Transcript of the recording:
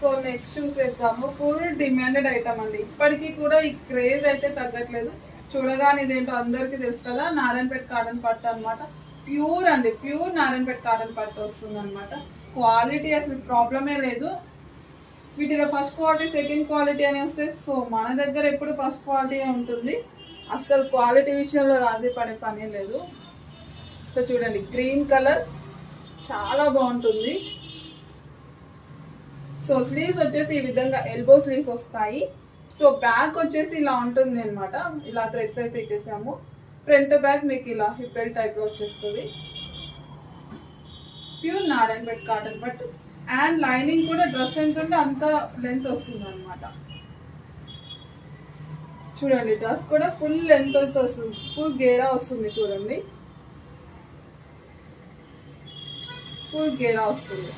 So next చూసేద్దాము. Full demanded item అండి. ఇప్పటికీ కూడా ఈ క్రేజ్ అయితే తగ్గట్లేదు. చూడగానే ఇదేంటో అందరికీ తెలుసు కదా, నారాయణపేట కాటన్ పట్టు అనమాట. ప్యూర్ అండి, ప్యూర్ నారాయణపేట కాటన్ పట్టు వస్తుంది అనమాట. క్వాలిటీ అసలు ప్రాబ్లమే లేదు. వీటిలో ఫస్ట్ క్వాలిటీ సెకండ్ క్వాలిటీ అని వస్తే, సో మన దగ్గర ఎప్పుడు ఫస్ట్ క్వాలిటీ ఉంటుంది. అస్సలు క్వాలిటీ విషయంలో రాజీ పడే పనే లేదు. సో చూడండి, గ్రీన్ కలర్ చాలా బాగుంటుంది. సో స్లీవ్స్ వచ్చేసి ఈ విధంగా ఎల్బో స్లీవ్స్ వస్తాయి. సో బ్యాక్ వచ్చేసి ఇలా ఉంటుంది అనమాట. ఇలా థ్రెడ్స్ అయితే ఇచ్చేసాము. ఫ్రంట్ బ్యాక్ మీకు ఇలా హిప్పల్ టైప్లో వచ్చేస్తుంది. Pure Narayanpet cotton but and lining కూడా డ్రెస్ ఎంత ఉంటే అంత లెంత్ వస్తుంది అనమాట. చూడండి, డ్రెస్ కూడా ఫుల్ లెంత్ వస్తుంది, ఫుల్ గేరా వస్తుంది. చూడండి, ఫుల్ గేరా వస్తుంది.